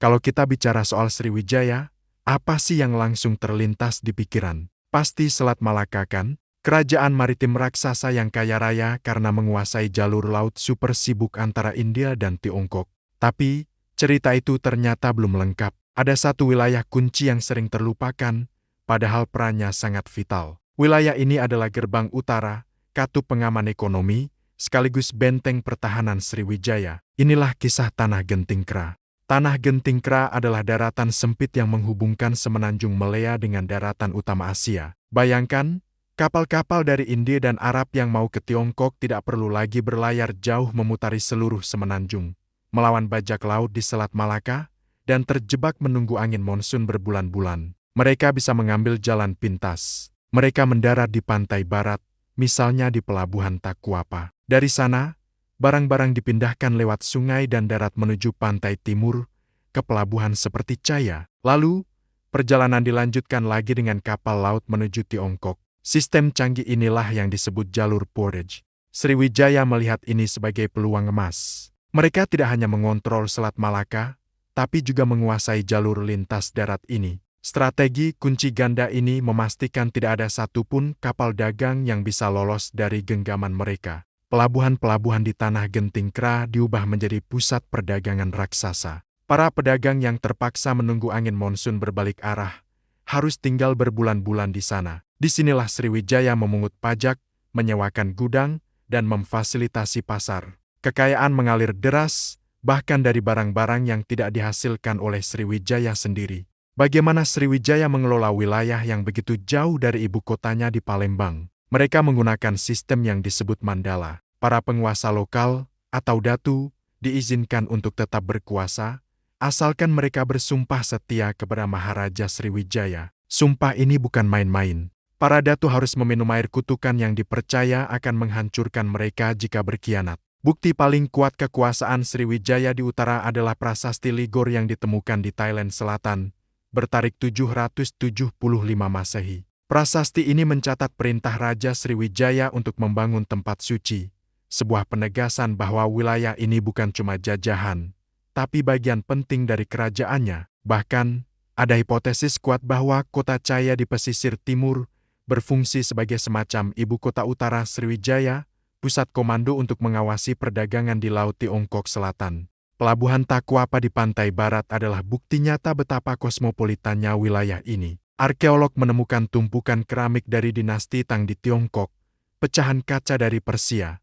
Kalau kita bicara soal Sriwijaya, apa sih yang langsung terlintas di pikiran? Pasti Selat Malaka kan? Kerajaan maritim raksasa yang kaya raya karena menguasai jalur laut super sibuk antara India dan Tiongkok. Tapi, cerita itu ternyata belum lengkap. Ada satu wilayah kunci yang sering terlupakan, padahal perannya sangat vital. Wilayah ini adalah gerbang utara, katup pengaman ekonomi, sekaligus benteng pertahanan Sriwijaya. Inilah kisah Tanah Gentingkra. Tanah Gentingkra adalah daratan sempit yang menghubungkan semenanjung Malaya dengan daratan utama Asia. Bayangkan, kapal-kapal dari India dan Arab yang mau ke Tiongkok tidak perlu lagi berlayar jauh memutari seluruh semenanjung, melawan bajak laut di Selat Malaka, dan terjebak menunggu angin monsun berbulan-bulan. Mereka bisa mengambil jalan pintas. Mereka mendarat di pantai barat, misalnya di pelabuhan Takuapa. Dari sana, barang-barang dipindahkan lewat sungai dan darat menuju pantai timur, ke pelabuhan seperti Chaya. Lalu, perjalanan dilanjutkan lagi dengan kapal laut menuju Tiongkok. Sistem canggih inilah yang disebut jalur portage. Sriwijaya melihat ini sebagai peluang emas. Mereka tidak hanya mengontrol Selat Malaka, tapi juga menguasai jalur lintas darat ini. Strategi kunci ganda ini memastikan tidak ada satupun kapal dagang yang bisa lolos dari genggaman mereka. Pelabuhan-pelabuhan di Tanah Gentingkra diubah menjadi pusat perdagangan raksasa. Para pedagang yang terpaksa menunggu angin monsun berbalik arah, harus tinggal berbulan-bulan di sana. Disinilah Sriwijaya memungut pajak, menyewakan gudang, dan memfasilitasi pasar. Kekayaan mengalir deras, bahkan dari barang-barang yang tidak dihasilkan oleh Sriwijaya sendiri. Bagaimana Sriwijaya mengelola wilayah yang begitu jauh dari ibu kotanya di Palembang? Mereka menggunakan sistem yang disebut mandala. Para penguasa lokal, atau datu, diizinkan untuk tetap berkuasa, asalkan mereka bersumpah setia kepada Maharaja Sriwijaya. Sumpah ini bukan main-main. Para datu harus meminum air kutukan yang dipercaya akan menghancurkan mereka jika berkhianat. Bukti paling kuat kekuasaan Sriwijaya di utara adalah prasasti Ligor yang ditemukan di Thailand Selatan, bertarik 775 Masehi. Prasasti ini mencatat perintah Raja Sriwijaya untuk membangun tempat suci, sebuah penegasan bahwa wilayah ini bukan cuma jajahan, tapi bagian penting dari kerajaannya. Bahkan, ada hipotesis kuat bahwa kota Chaya di pesisir timur berfungsi sebagai semacam ibu kota utara Sriwijaya, pusat komando untuk mengawasi perdagangan di Laut Tiongkok Selatan. Pelabuhan Takuapa di pantai barat adalah bukti nyata betapa kosmopolitannya wilayah ini. Arkeolog menemukan tumpukan keramik dari dinasti Tang di Tiongkok, pecahan kaca dari Persia,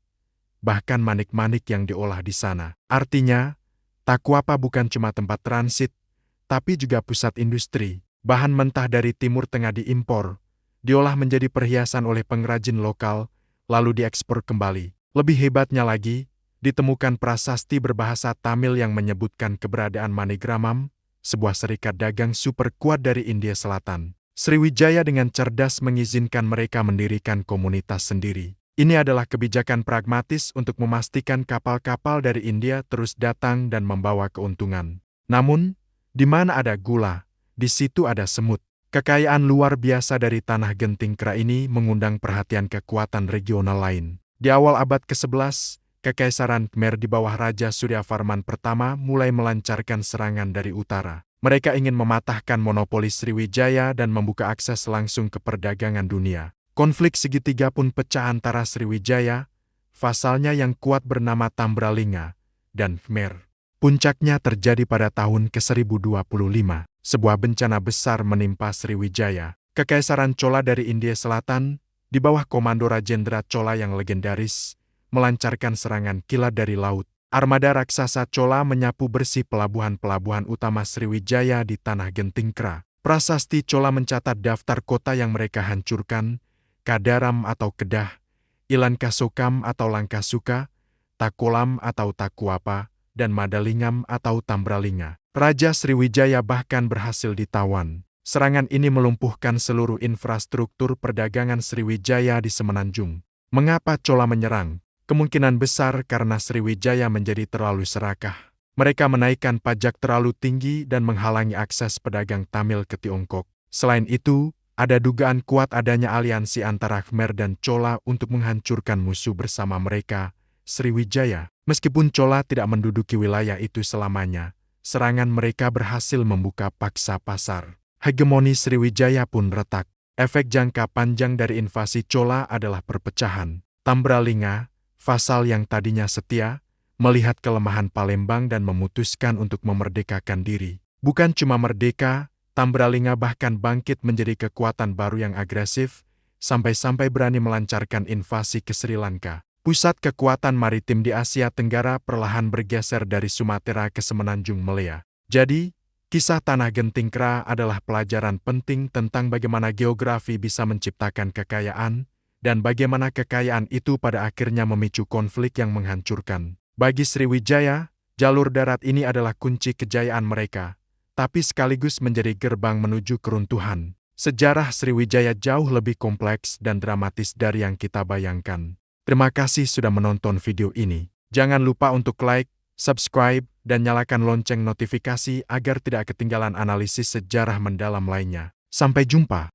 bahkan manik-manik yang diolah di sana. Artinya, Takuapa bukan cuma tempat transit, tapi juga pusat industri. Bahan mentah dari Timur Tengah diimpor, diolah menjadi perhiasan oleh pengrajin lokal, lalu diekspor kembali. Lebih hebatnya lagi, ditemukan prasasti berbahasa Tamil yang menyebutkan keberadaan Manigramam, sebuah serikat dagang super kuat dari India Selatan. Sriwijaya dengan cerdas mengizinkan mereka mendirikan komunitas sendiri. Ini adalah kebijakan pragmatis untuk memastikan kapal-kapal dari India terus datang dan membawa keuntungan. Namun, di mana ada gula, di situ ada semut. Kekayaan luar biasa dari Tanah Gentingkra ini mengundang perhatian kekuatan regional lain. Di awal abad ke-11, Kekaisaran Khmer di bawah Raja Suryavarman I mulai melancarkan serangan dari utara. Mereka ingin mematahkan monopoli Sriwijaya dan membuka akses langsung ke perdagangan dunia. Konflik segitiga pun pecah antara Sriwijaya, vasalnya yang kuat bernama Tambralinga, dan Khmer. Puncaknya terjadi pada tahun ke-1025. Sebuah bencana besar menimpa Sriwijaya. Kekaisaran Chola dari India Selatan, di bawah komando Rajendra Chola yang legendaris, melancarkan serangan kilat dari laut. Armada raksasa Chola menyapu bersih pelabuhan-pelabuhan utama Sriwijaya di Tanah Gentingkra. Prasasti Chola mencatat daftar kota yang mereka hancurkan: Kadaram atau Kedah, Ilankasokam atau Langkasuka, Takolam atau Takuapa, dan Madalingam atau Tambralinga. Raja Sriwijaya bahkan berhasil ditawan. Serangan ini melumpuhkan seluruh infrastruktur perdagangan Sriwijaya di Semenanjung. Mengapa Chola menyerang? Kemungkinan besar karena Sriwijaya menjadi terlalu serakah. Mereka menaikkan pajak terlalu tinggi dan menghalangi akses pedagang Tamil ke Tiongkok. Selain itu, ada dugaan kuat adanya aliansi antara Khmer dan Chola untuk menghancurkan musuh bersama mereka, Sriwijaya. Meskipun Chola tidak menduduki wilayah itu selamanya, serangan mereka berhasil membuka paksa pasar. Hegemoni Sriwijaya pun retak. Efek jangka panjang dari invasi Chola adalah perpecahan. Tambralinga, vassal yang tadinya setia, melihat kelemahan Palembang dan memutuskan untuk memerdekakan diri. Bukan cuma merdeka, Tambralinga bahkan bangkit menjadi kekuatan baru yang agresif, sampai-sampai berani melancarkan invasi ke Sri Lanka. Pusat kekuatan maritim di Asia Tenggara perlahan bergeser dari Sumatera ke Semenanjung Malaya. Jadi, kisah Tanah Genting Kera adalah pelajaran penting tentang bagaimana geografi bisa menciptakan kekayaan, dan bagaimana kekayaan itu pada akhirnya memicu konflik yang menghancurkan. Bagi Sriwijaya, jalur darat ini adalah kunci kejayaan mereka, tapi sekaligus menjadi gerbang menuju keruntuhan. Sejarah Sriwijaya jauh lebih kompleks dan dramatis dari yang kita bayangkan. Terima kasih sudah menonton video ini. Jangan lupa untuk like, subscribe, dan nyalakan lonceng notifikasi agar tidak ketinggalan analisis sejarah mendalam lainnya. Sampai jumpa.